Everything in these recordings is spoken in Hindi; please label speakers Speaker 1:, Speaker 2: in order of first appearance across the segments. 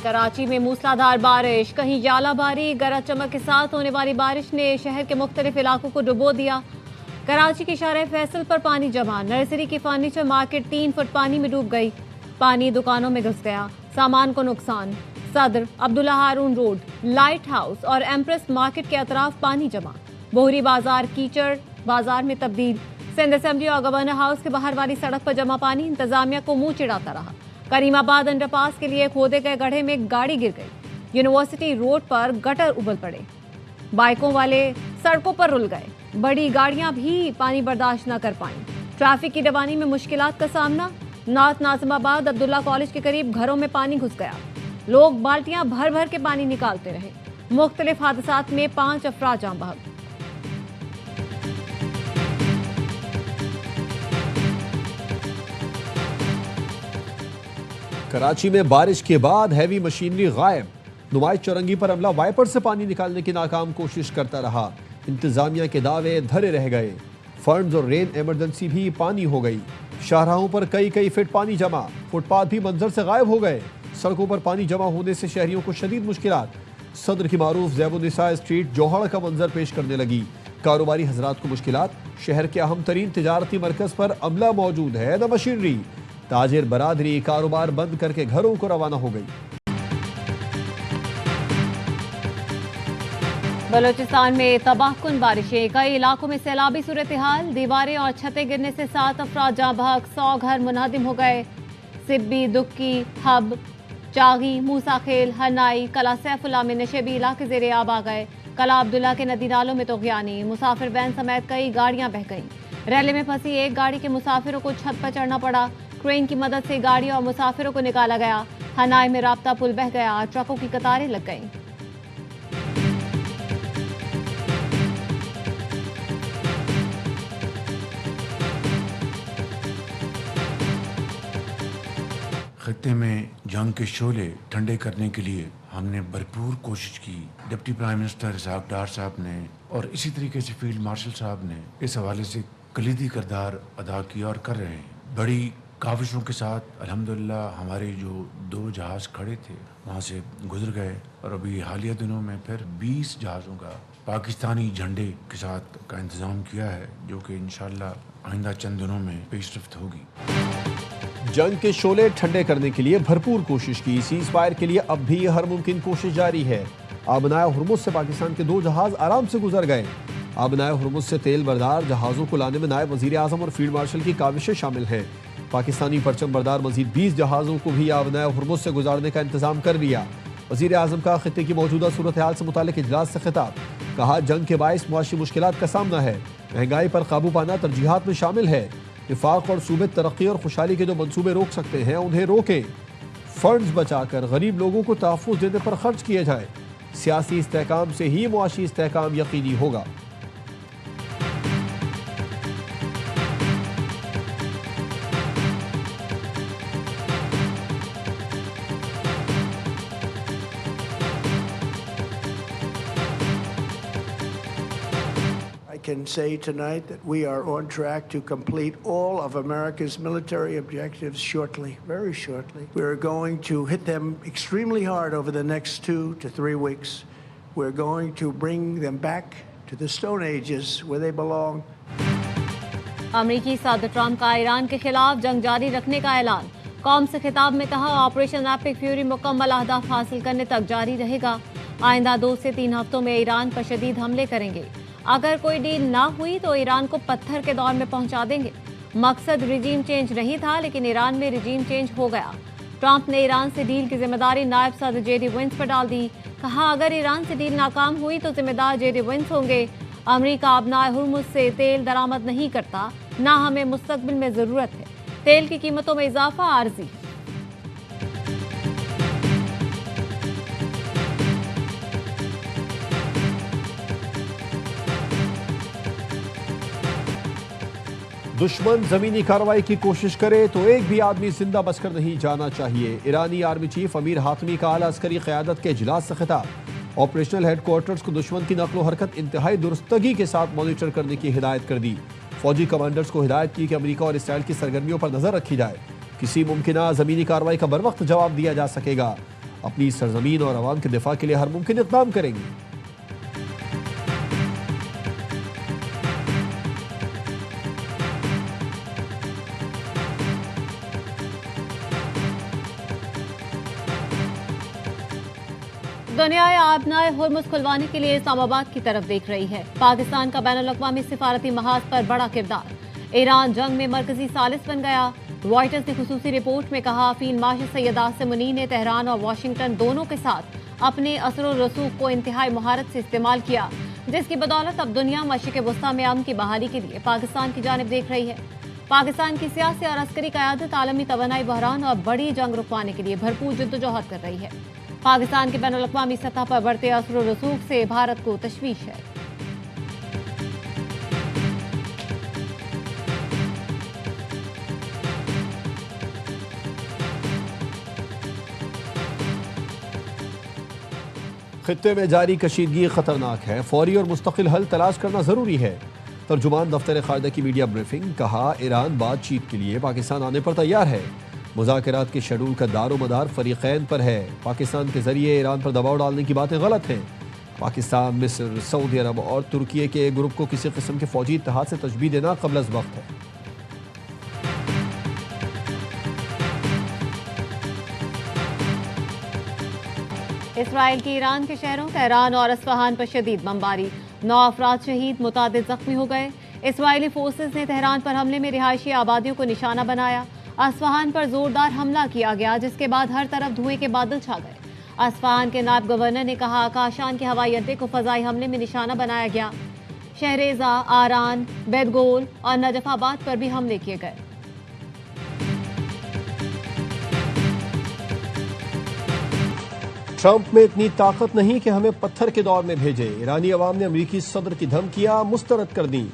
Speaker 1: कराची में मूसलाधार बारिश, कहीं जालाबारी, गरज चमक के साथ होने वाली बारिश ने शहर के मुख्तलिफ इलाकों को डुबो दिया। कराची के शाहराह फैसल पर पानी जमा, नर्सरी की फर्नीचर मार्केट 3 फुट पानी में डूब गई। पानी दुकानों में घुस गया, सामान को नुकसान। सदर, अब्दुल्ला हारून रोड, लाइट हाउस और एम्प्रेस मार्केट के अतराफ पानी जमा। बोहरी बाजार कीचड़ बाजार में तब्दील। सिंध असेंबली और गवर्नर हाउस के बाहर वाली सड़क पर जमा पानी इंतजामिया को मुंह चिढ़ाता रहा। करीमाबाद अंडरपास के लिए खोदे गए गड्ढे में गाड़ी गिर गई। यूनिवर्सिटी रोड पर गटर उबल पड़े, बाइकों वाले सड़कों पर रुल गए। बड़ी गाड़ियां भी पानी बर्दाश्त न कर पाईं। ट्रैफिक की रवानी में मुश्किलात का सामना। नॉर्थ नाजिमाबाद अब्दुल्ला कॉलेज के करीब घरों में पानी घुस गया। लोग बाल्टियां भर भर के पानी निकालते रहे। मुख्तलिफ हादसात में 5 अफराद जान बहक।
Speaker 2: कराची में बारिश के बाद हैवी मशीनरी गायब। नुमाइश चौरंगी पर अमला वाइपर से पानी निकालने की नाकाम कोशिश करता रहा। इंतजामिया के दावे धरे रह गए। फंड्स और रेन इमरजेंसी भी पानी हो गई। शाहराहों पर कई फीट पानी जमा। फुटपाथ भी मंजर से गायब हो गए। सड़कों पर पानी जमा होने से शहरियों को शदीद मुश्किलात। सदर की मारूफ ज़ैबुन्निसा स्ट्रीट जोहड़ का मंजर पेश करने लगी। कारोबारी हजरात को मुश्किलात। शहर के अहम तरीन तिजारती मरकज पर अमला मौजूद है न मशीनरी। ताजिर बरादरी कारोबार बंद करके घरों को रवाना हो गई।
Speaker 1: बलूचिस्तान में तबाहकुन बारिशें, कई इलाकों में सैलाबी सूरत हाल। दीवारें और छतें गिरने से 7 अफराद जाँ बहक, 100 घर मुनहदिम हो गए। सिब्बी, दुक्की, हब, चागी, मूसा खेल, हनाई, कला सैफुल्ला में नशेबी इलाके ज़ेरे आब आ गए। कला अब्दुल्ला के नदी नालों में तोग़यानी, मुसाफिर वैन समेत कई गाड़ियां बह गईं। रैले में फंसी एक गाड़ी के मुसाफिरों को छत पर चढ़ना पड़ा। क्रेन की मदद से गाड़ियों और मुसाफिरों को निकाला गया। हनाई में राब्ता पुल बह गया, ट्रकों की कतारें लग गईं।
Speaker 3: खत्ते में जंग के शोले ठंडे करने के लिए हमने भरपूर कोशिश की। डिप्टी प्राइम मिनिस्टर इसहाक डार साहब ने और इसी तरीके से फील्ड मार्शल साहब ने इस हवाले से कलीदी किरदार अदा किया और कर रहे हैं। बड़ी काविशों के साथ अल्हम्दुलिल्लाह हमारे जो 2 जहाज़ खड़े थे वहाँ से गुजर गए और अभी हालिया दिनों में फिर 20 जहाज़ों का पाकिस्तानी झंडे के साथ का इंतज़ाम किया है, जो कि इंशाअल्लाह आइंदा चंद दिनों में पेशरफ्त होगी।
Speaker 2: जंग के शोले ठंडे करने के लिए भरपूर कोशिश की। सीज फायर के लिए अब भी हर मुमकिन कोशिश जारी है। आबनाए हुर्मुज से पाकिस्तान के 2 जहाज आराम से गुजर गए। आबनाए हुर्मुज से तेल बरदार जहाज़ों को लाने में नायब वज़ीर आज़म और फील्ड मार्शल की काविशें शामिल हैं। पाकिस्तानी परचम बरदार मजीद 20 जहाज़ों को भी आबनाए हुर्मुज से गुजारने का इंतजाम कर लिया। वज़ीर आज़म का खित्ते की मौजूदा सूरत हाल से मुतालिक इजलास से खिताब। कहा, जंग के बाइस मुआशी मुश्किलात का सामना है। महंगाई पर काबू पाना तरजीहात में शामिल है। इफ़ाक़ और सूबे तरक्की और खुशहाली के जो मंसूबे रोक सकते हैं उन्हें रोकें। फंड्स बचाकर गरीब लोगों को तहफ़्फ़ुज़ देने पर खर्च किए जाए। सियासी इस्तेहकाम से ही मुआशी इस्तेहकाम यकीनी होगा।
Speaker 4: I can say tonight that we are on track to complete all of America's military objectives shortly, very shortly. We're going to hit them extremely hard over the next 2 to 3 weeks. We're going to bring them back to the Stone Ages where they belong.
Speaker 1: अमरीकी सदर ट्रंप का ईरान के खिलाफ जंग जारी रखने का ऐलान। कौम से खिताब में कहा, ऑपरेशन एपिक फ्यूरी मुकम्मल अहदाफ हासिल करने तक जारी रहेगा। आइंदा 2 से 3 हफ्तों में ईरान पर शदीद हमले करेंगे। अगर कोई डील ना हुई तो ईरान को पत्थर के दौर में पहुंचा देंगे। मकसद रिजीम चेंज नहीं था, लेकिन ईरान में रिजीम चेंज हो गया। ट्रंप ने ईरान से डील की जिम्मेदारी नायब सदर जेडी वेंस पर डाल दी। कहा, अगर ईरान से डील नाकाम हुई तो जिम्मेदार जेडी वेंस होंगे। अमरीका आबनाए हुर्मुज से तेल दरामद नहीं करता, ना हमें मुस्तकबिल में जरूरत है। तेल की कीमतों में इजाफा आर्जी है।
Speaker 2: दुश्मन जमीनी कार्रवाई की कोशिश करे तो एक भी आदमी जिंदा बचकर नहीं जाना चाहिए। ईरानी आर्मी चीफ अमीर हातमी का आला अस्करी क़यादत के इजलास से खिताब। ऑपरेशनल हेडक्वार्टर्स को दुश्मन की नकलो हरकत इंतहाई दुरुस्तगी के साथ मॉनिटर करने की हिदायत कर दी। फौजी कमांडर्स को हिदायत की कि अमेरिका और इसराइल की सरगर्मियों पर नजर रखी जाए। किसी मुमकिन जमीनी कार्रवाई का बर वक्त जवाब दिया जा सकेगा। अपनी सरजमीन और अवाम के दिफा के लिए हर मुमकिन इक़दाम करेंगी।
Speaker 1: दुनिया आबनाए हुर्मुज़ खुलवाने के लिए इस्लामाबाद की तरफ देख रही है। पाकिस्तान का बैनुल-अक़वामी सिफारती महाज पर बड़ा किरदार। ईरान जंग में मरकजी सालिस बन गया। रॉयटर्स ने खुसूसी रिपोर्ट में कहा, फील्ड मार्शल सैयद आसिम मुनीर ने तेहरान और वाशिंगटन दोनों के साथ अपने असर और रसूख को इंतहाई महारत से इस्तेमाल किया, जिसकी बदौलत अब दुनिया मशरिक़ वस्ता में अमन की बहाली के लिए पाकिस्तान की जानिब देख रही है। पाकिस्तान की सियासी और अस्करी क़यादत आलमी तवानाई बहरान और बड़ी जंग रुकवाने के लिए भरपूर जद्दोजहद कर रही है। पाकिस्तान के बैनुल-अक़वामी सतह पर बढ़ते असर और रसूख से भारत को तशवीश है।
Speaker 2: खित्ते में जारी कशीदगी खतरनाक है, फौरी और मुस्तकिल हल तलाश करना जरूरी है। तर्जुमान दफ्तर ख़ारिजा की मीडिया ब्रीफिंग, कहा ईरान बातचीत के लिए पाकिस्तान आने पर तैयार है। मुज़ाकरात के शेड्यूल का दारोमदार फरीक़ैन पर है। पाकिस्तान के जरिए ईरान पर दबाव डालने की बातें गलत हैं। पाकिस्तान, मिस्र, सऊदी अरब और तुर्की के ग्रुप को किसी किस्म के फौजी इत्तेहाद से तशबीह देना क़ब्ल अज़ वक्त है।
Speaker 1: इसराइल की ईरान के शहरों तेहरान और अस्फहान पर शदीद बमबारी, 9 अफराद शहीद, मुतादिद जख्मी हो गए। इसराइली फोर्सेस ने तेहरान पर हमले में रिहायशी आबादियों को निशाना बनाया। अस्फहान पर जोरदार हमला किया गया, जिसके बाद हर तरफ धुएं के बादल छा गए। अस्फहान के नायब गवर्नर ने कहा, काशान के हवाई अड्डे को फजाई हमले में निशाना बनाया गया। शहरेजा, आरान, बेदगोल और नजफाबाद पर भी हमले किए गए।
Speaker 2: ट्रंप में इतनी ताकत नहीं कि हमें पत्थर के दौर में भेजे। ईरानी अवाम ने अमरीकी सदर की धमकियां मुस्तरद कर दी।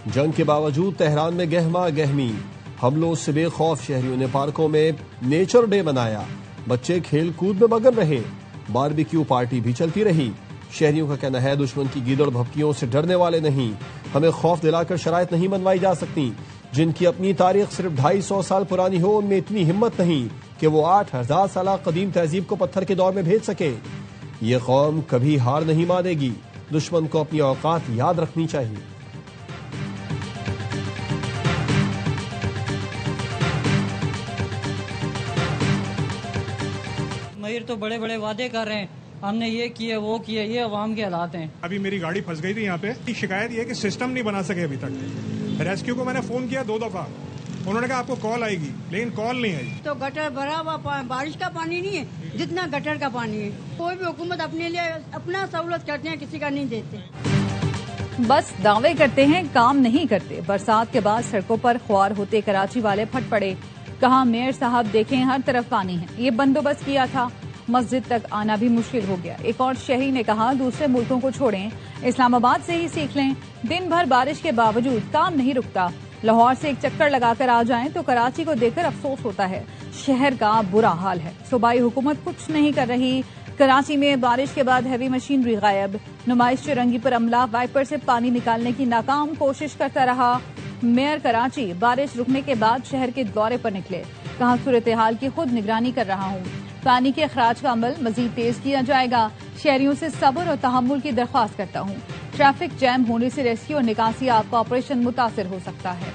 Speaker 2: जंग के बावजूद तेहरान में गहमा गहमी, हमलों से बेखौफ शहरियों ने पार्कों में नेचर डे मनाया। बच्चे खेल कूद में मगन रहे। बारबेक्यू पार्टी भी चलती रही। शहरियों का कहना है, दुश्मन की गीदड़ भभकियों से डरने वाले नहीं। हमें खौफ दिलाकर शराइत नहीं बनवाई जा सकती। जिनकी अपनी तारीख सिर्फ 250 साल पुरानी हो, उनमें इतनी हिम्मत नहीं कि वो 8000 साल कदीम तहजीब को पत्थर के दौर में भेज सके। ये कौम कभी हार नहीं मानेगी। दुश्मन को अपनी औकात याद रखनी चाहिए।
Speaker 5: महीर तो बड़े बड़े वादे कर रहे हैं, हमने ये किए वो किए, ये अवाम के हालात हैं।
Speaker 6: अभी मेरी गाड़ी फंस गई थी यहाँ पे। शिकायत ये है कि सिस्टम नहीं बना सके अभी तक। रेस्क्यू को मैंने फोन किया 2 दफा, उन्होंने कहा आपको कॉल आएगी, लेकिन कॉल नहीं आई।
Speaker 7: तो गटर भरा हुआ बारिश का पानी नहीं है जितना गटर का पानी है। कोई भी हुकूमत अपने लिए अपना सहूलत करते हैं, किसी का नहीं देते।
Speaker 8: बस दावे करते हैं, काम नहीं करते। बरसात के बाद सड़कों पर ख्वार होते कराची वाले फट पड़े। कहा, मेयर साहब देखें हर तरफ पानी है, ये बंदोबस्त किया था, मस्जिद तक आना भी मुश्किल हो गया। एक और शहरी ने कहा, दूसरे मुल्कों को छोड़ें, इस्लामाबाद से ही सीख लें। दिन भर बारिश के बावजूद काम नहीं रुकता। लाहौर से एक चक्कर लगाकर आ जाएं तो कराची को देखकर अफसोस होता है। शहर का बुरा हाल है। सूबाई हुकूमत कुछ नहीं कर रही। कराची में बारिश के बाद हैवी मशीनरी गायब। नुमाइश चुरंगी पर अमला वाइपर से पानी निकालने की नाकाम कोशिश करता रहा। मेयर कराची बारिश रुकने के बाद शहर के दौरे पर निकले। कहा, सूरत हाल की खुद निगरानी कर रहा हूँ। पानी के अखराज का अमल मजीद तेज किया जाएगा। शहरियों से सब्र और तहम्मुल की दरख्वास्त करता हूँ। ट्रैफिक जैम होने से रेस्क्यू और निकासी आपका ऑपरेशन मुतासिर हो सकता है।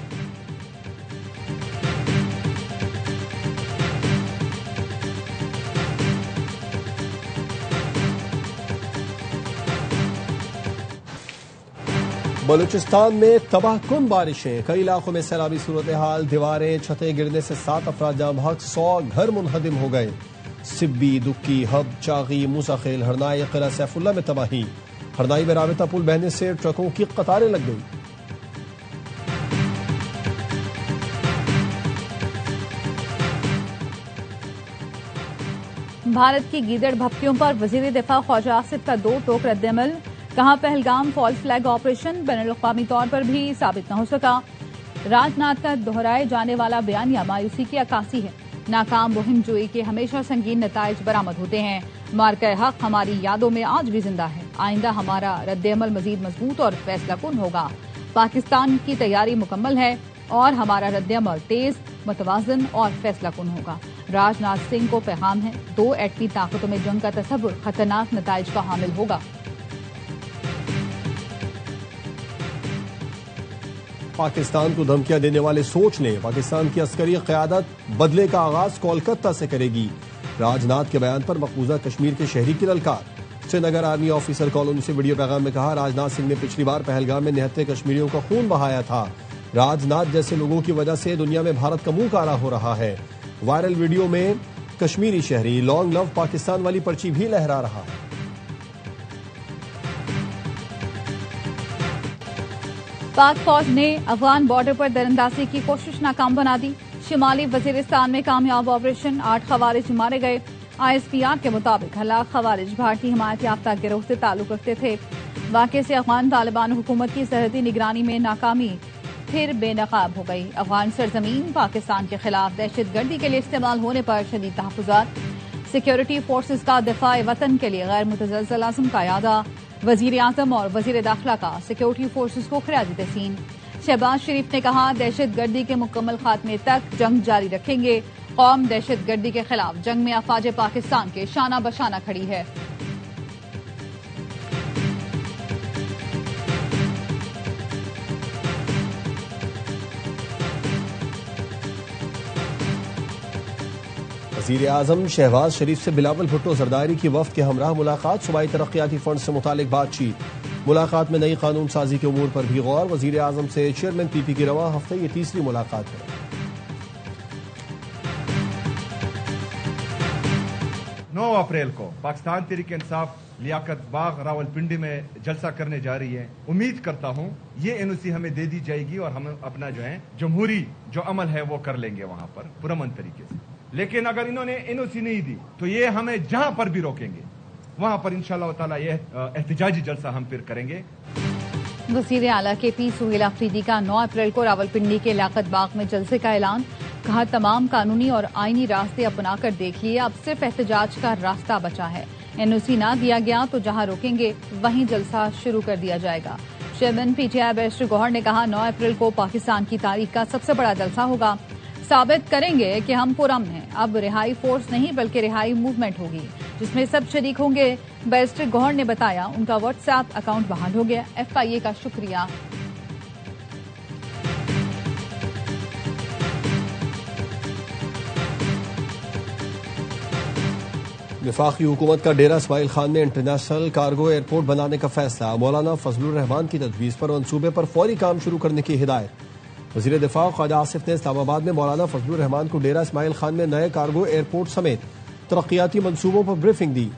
Speaker 2: बलूचिस्तान में तबाहकुन बारिशें, कई इलाकों में सैलाबी सूरत हाल। दीवारें, छतें गिरने से 7 अफराद जाँ बहक, 100 घर मुनहदिम हो गए। सिब्बी, दुक्की, हब, चागी, मूसाखेल, हरनाई, किला सैफुल्ला में तबाही। हरनाई में राबिता पुल बहने से ट्रकों की कतारें लग गई।
Speaker 8: भारत की गीदड़ भपकियों पर वजीर दिफा ख्वाजा आसिफ का 2 टोक रद्दअमल। कहा, पहलगाम फॉल्स फ्लैग ऑपरेशन बैनुल-अक़वामी तौर पर भी साबित न हो सका। राजनाथ का दोहराए जाने वाला बयानिया मायूसी की अक्कासी है। नाकाम मुहिम जोई के हमेशा संगीन नताइज बरामद होते हैं। मार्का हक हमारी यादों में आज भी जिंदा है। आइंदा हमारा रद्दअमल मजीद मजबूत और फैसला कुन होगा। पाकिस्तान की तैयारी मुकम्मल है। और हमारा रद्द-ए-अमल तेज, मुतवाज़िन और फैसलाकुन होगा। राजनाथ सिंह को पैगाम है, 2 एटमी ताकतों में जंग का तसव्वुर खतरनाक नताइज का हामिल होगा।
Speaker 2: पाकिस्तान को धमकियां देने वाले सोच लें, पाकिस्तान की अस्करी क़यादत बदले का आगाज कोलकाता से करेगी। राजनाथ के बयान पर मकबूजा कश्मीर के शहरी की ललकार। श्रीनगर आर्मी ऑफिसर कॉलोनी से वीडियो पैगाम में कहा, राजनाथ सिंह ने पिछली बार पहलगाम में 79 कश्मीरियों का खून बहाया था। राजनाथ जैसे लोगों की वजह से दुनिया में भारत का मुंह काला हो रहा है। वायरल वीडियो में कश्मीरी शहरी लॉन्ग लव पाकिस्तान वाली पर्ची भी लहरा रहा है।
Speaker 8: पाक फौज ने अफगान बॉर्डर पर दरअंदाजी की कोशिश नाकाम बना दी। शिमाली वजीरिस्तान में कामयाब ऑपरेशन, 8 खवारिज मारे गए। ISPR के मुताबिक हलाक खवारिज भारतीय हिमायत याफ्ता गिरोह से ताल्लुक रखते थे। वाक़े से अफगान तालिबान हुकूमत की सरहदी निगरानी में नाकामी फिर बेनकाब हो गई। अफगान सरजमीन पाकिस्तान के खिलाफ दहशतगर्दी के लिए इस्तेमाल होने पर शदीद तहफ़्फ़ुज़ात। सिक्योरिटी फोर्सेज का दिफाए वतन के लिए गैर मुतज़लज़ल अज़्म का यादा। वजीर आज़म और वजीर दाखिला का सिक्योरिटी फोर्सेज को खिराज तहसीन। शहबाज शरीफ ने कहा, दहशतगर्दी के मुकम्मल खात्मे तक जंग जारी रखेंगे। कौम दहशतगर्दी के खिलाफ जंग में अफवाज पाकिस्तान के शाना बशाना खड़ी है।
Speaker 2: वज़ीर आज़म शहबाज शरीफ से बिलावल भुट्टो जरदारी की वफ्द के हमराह मुलाकात। सूबाई तरक्याती फंड से मुतालिक बातचीत। मुलाकात में नई कानून साजी के उमूर पर भी गौर। वज़ीर आज़म से चेयरमैन PP की रवा हफ्ते ये तीसरी मुलाकात है।
Speaker 9: 9 अप्रैल को पाकिस्तान तहरीक इंसाफ लियाकत बाग रावलपिंडी में जलसा करने जा रही है। उम्मीद करता हूं ये NOC हमें दे दी जाएगी और हम अपना जो है जमहूरी जो अमल है वो कर लेंगे वहां पर पुरअमन तरीके से। लेकिन अगर इन्होंने NOC नहीं दी तो ये हमें जहां पर भी रोकेंगे वहां पर इंशाअल्लाह ताला ये एहतजाजी जलसा हम फिर करेंगे।
Speaker 8: वज़ीर आला KP सुहेल अफरीदी का 9 अप्रैल को रावलपिंडी के लियाकत बाग में जलसे का ऐलान। कहा, तमाम कानूनी और आईनी रास्ते अपनाकर देख लिए, अब सिर्फ एहतजाज का रास्ता बचा है। NOC ना दिया गया तो जहां रोकेंगे वहीं जलसा शुरू कर दिया जाएगा। चेयरमैन PTI बैरिस्टर गौहर ने कहा, 9 अप्रैल को पाकिस्तान की तारीख का सबसे बड़ा जलसा होगा। साबित करेंगे कि हम पुरअमन हैं। अब रिहाई फोर्स नहीं बल्कि रिहाई मूवमेंट होगी जिसमें सब शरीक होंगे। बैरिस्टर गौहर ने बताया, उनका WhatsApp अकाउंट बहाल हो गया। FIA का शुक्रिया।
Speaker 2: वफाकी हुकूमत का डेरा इस्माइल खान में इंटरनेशनल कार्गो एयरपोर्ट बनाने का फैसला। मौलाना फजलुर रहमान की तजवीज़ पर मंसूबे पर फौरी काम शुरू करने की हिदायत। वज़ीर दिफा ख्वाजा आसिफ ने इस्लामाबाद में मौलाना फजलुर रहमान को डेरा इस्माइल खान में नए कार्गो एयरपोर्ट समेत तरक्याती मंसूबों पर ब्रीफिंग दी।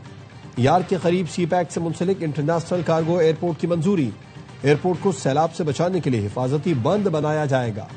Speaker 2: यार के करीब CPEC से मुंसलिक इंटरनेशनल कार्गो एयरपोर्ट की मंजूरी। एयरपोर्ट को सैलाब से बचाने के लिए हिफाजती बंद बनाया जाएगा।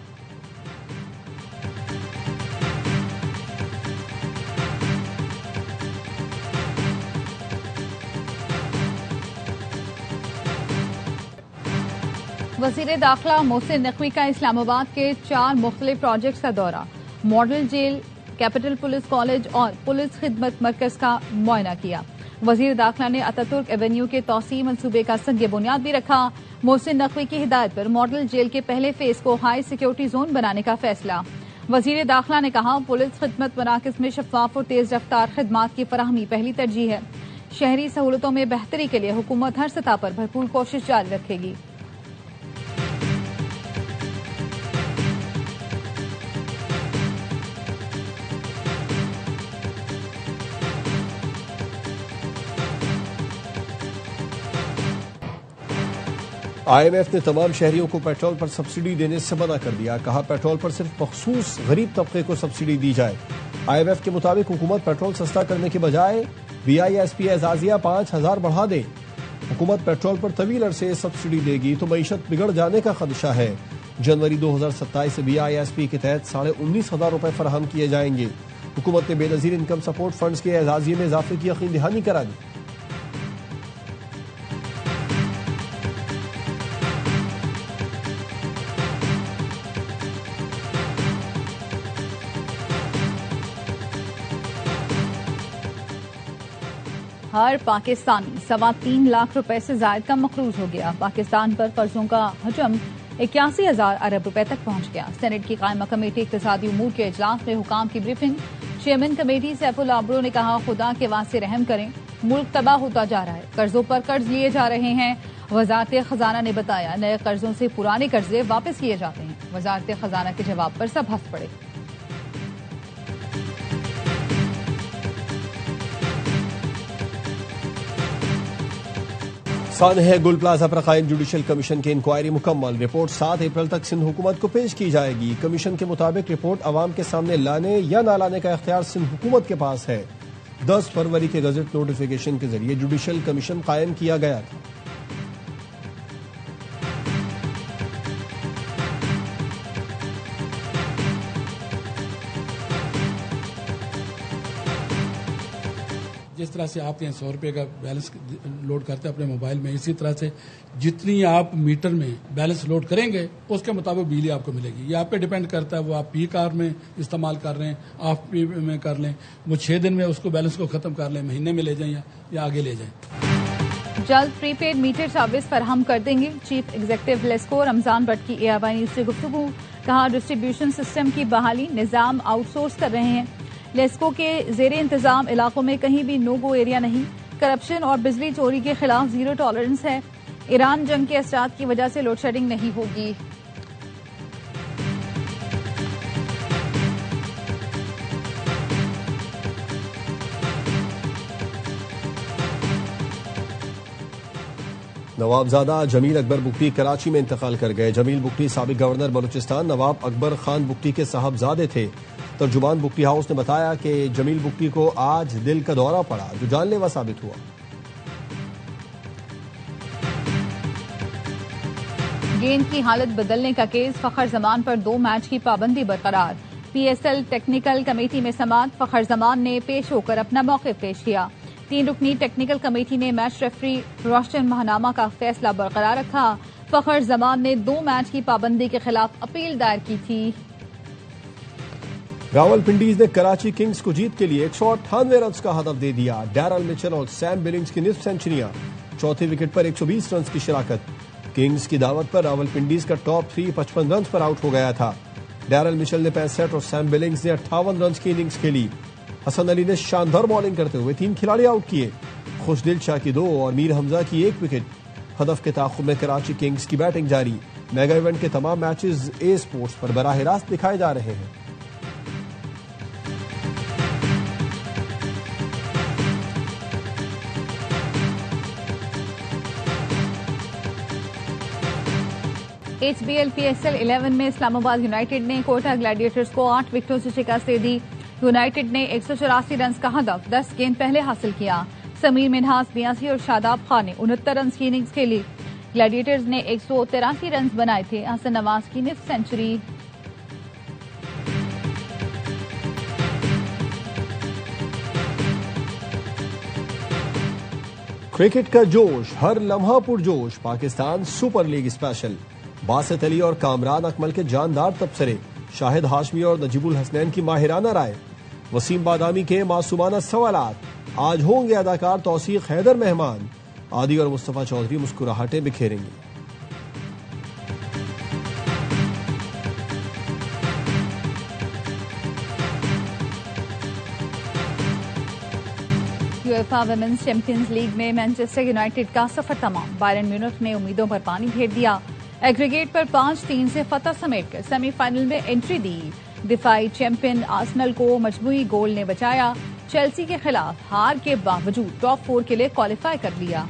Speaker 8: वज़ीर दाखिला मोहसिन नकवी का इस्लामाबाद के 4 मुख्तलिफ प्रोजेक्ट्स का दौरा। Model jail, capital police college और पुलिस खिदमत मरकज का मुआयना किया। वज़ीर दाखिला ने अतातुर्क एवेन्यू के तौसी मंसूबे का संग बुनियाद भी रखा। मोहसिन नकवी की हिदायत पर मॉडल जेल के पहले फेज को हाई सिक्योरिटी जोन बनाने का फैसला। वज़ीर दाखिला ने कहा, पुलिस खिदमत मराकज में शफाफ और तेज रफ्तार खिदमात की फराहमी पहली तरजीह है। शहरी सहूलतों में बेहतरी के लिए हुकूमत हर सतह पर भरपूर कोशिश जारी रखेगी।
Speaker 2: IMF ने तमाम शहरियों को पेट्रोल पर सब्सिडी देने से मना कर दिया। कहा, पेट्रोल पर सिर्फ मखसूस गरीब तबके को सब्सिडी दी जाए। IMF के मुताबिक हुकूमत पेट्रोल सस्ता करने के बजाय BISP एजाजिया 5000 बढ़ा दे। हुकूमत पेट्रोल पर तवील अरसे सब्सिडी देगी तो मईशत बिगड़ जाने का खदशा है। जनवरी 2027 से BISP के तहत 19,500 रुपए फराहम किए जाएंगे। हुकूमत ने बेनजीर इनकम सपोर्ट फंड्स के एजाजिये में इजाफे की यकीन दहानी करा दी।
Speaker 8: हर पाकिस्तानी 3.25 लाख रुपए से जायद का मकरूज हो गया। पाकिस्तान पर कर्जों का हजम 81,000 अरब रुपए तक पहुंच गया। सेनेट की कायमा कमेटी इक्तिसादी उमूर के इजलास में हुकाम की ब्रीफिंग। चेयरमैन कमेटी सैफुल आबरो ने कहा, खुदा के वास्ते रहम करें, मुल्क तबाह होता जा रहा है, कर्जों पर कर्ज लिए जा रहे हैं। वजारत खजाना ने बताया, नए कर्जों से पुराने कर्जे वापस किए जाते हैं। वजारत खजाना के जवाब पर सब हंस पड़े।
Speaker 2: सानह गुल प्लाजा पर कायम जुडिशल कमीशन की इंक्वायरी मुकम्मल। रिपोर्ट 7 अप्रैल तक सिंध हुकूमत को पेश की जाएगी। कमीशन के मुताबिक रिपोर्ट अवाम के सामने लाने या ना लाने का इख्तियार सिंध हुकूमत के पास है। 10 फरवरी के गजट नोटिफिकेशन के जरिए जुडिशल कमीशन कायम किया गया था।
Speaker 10: जिस तरह से आप 100 रुपये का बैलेंस लोड करते हैं अपने मोबाइल में, इसी तरह से जितनी आप मीटर में बैलेंस लोड करेंगे उसके मुताबिक बिजली आपको मिलेगी। ये आप पे डिपेंड करता है, वो आप पी कार में इस्तेमाल कर रहे हैं, आप पी में कर लें, वो 6 दिन में उसको बैलेंस को खत्म कर लें, महीने में ले जाएं या आगे ले जाएं।
Speaker 8: जल्द प्रीपेड मीटर सर्विस फराहम कर देंगे। चीफ एग्जीक्यूटिव लेस्को रमजान भट्ट की ARY न्यूज से गुफ्तगू। कहा, डिस्ट्रीब्यूशन सिस्टम की बहाली निजाम आउटसोर्स कर रहे हैं। लेस्को के जेर इंतजाम इलाकों में कहीं भी नो गो एरिया नहीं। करप्शन और बिजली चोरी के खिलाफ जीरो टॉलरेंस है। ईरान जंग के असरात की वजह से लोड शेडिंग नहीं होगी।
Speaker 2: नवाबजादा जमील अकबर बुगटी कराची में इंतकाल कर गए। जमील बुगटी साबिक गवर्नर बलूचिस्तान नवाब अकबर खान बुगटी के साहबजादे थे। तर्जुमान बुगटी हाउस ने बताया कि जमील बुगटी को आज दिल का दौरा पड़ा, जो जानलेवा साबित हुआ।
Speaker 8: गेंद की हालत बदलने का केस, फखर जमान पर 2 मैच की पाबंदी बरकरार। PSL टेक्निकल कमेटी में समात, फखर जमान ने पेश होकर अपना मौक़िफ़ पेश किया। 3 रुकनी टेक्निकल कमेटी ने मैच रेफरी रोशन महानामा का फैसला बरकरार रखा। फखर जमान ने 2 मैच की पाबंदी के खिलाफ अपील दायर की थी।
Speaker 2: रावलपिंडीज ने कराची किंग्स को जीत के लिए 198 रन का हदफ दे दिया। डैरल मिचेल और सैम बिलिंग्स की निस्फ सेंचुरियां, चौथे विकेट पर 120 रन की शिराकत। किंग्स की दावत पर रावलपिंडीज का टॉप 3 55 रन पर आउट हो गया था। डैरल मिचेल ने 65 और सैम बिलिंग्स ने 58 रन की इनिंग्स खेली। हसन अली ने शानदार बॉलिंग करते हुए 3 खिलाड़ी आउट किए। खुशदिल शाह की 2 और मीर हमजा की 1 विकेट। हदफ के ताक़ुब में कराची किंग्स की बैटिंग जारी। मेगा इवेंट के तमाम मैचेस ए स्पोर्ट्स पर बराह रास्त दिखाए जा रहे हैं।
Speaker 8: HBL PSL 11 में इस्लामाबाद यूनाइटेड ने कोटा ग्लैडिएटर्स को 8 विकेटों से शिकस्त दे दी। यूनाइटेड ने 184 रन का हदफ 10 गेंद पहले हासिल किया। समीर मिन्हास 82 और शादाब खान ने 69 रन की इनिंग्स खेली। ग्लैडिएटर्स ने 183 रन बनाए थे। हसन नवाज की निस्फ सेंचुरी।
Speaker 2: क्रिकेट का जोश, हर लम्हा पुरजोश। Pakistan super league special. Basit Ali और कामरान अकमल के जानदार तबसरे। शाहिद हाशमी और नजीबुल हसनैन की माहिराना राय। वसीम बादामी के मासूमाना सवालात। आज होंगे अदाकार तौसीक हैदर मेहमान। आदि और मुस्तफा चौधरी मुस्कुराहटें बिखेरेंगे।
Speaker 8: यूएफए वुमेन्स चैंपियंस लीग में मैनचेस्टर यूनाइटेड का सफर तमाम। बायरन म्यूनिख ने उम्मीदों पर पानी फेर दिया। एग्रीगेट पर 5-3 से फतह समेटकर सेमीफाइनल में एंट्री दी। दिफाई चैंपियन आर्सेनल को मजबूरी गोल ने बचाया। चेल्सी के खिलाफ हार के बावजूद टॉप 4 के लिए क्वालिफाई कर लिया।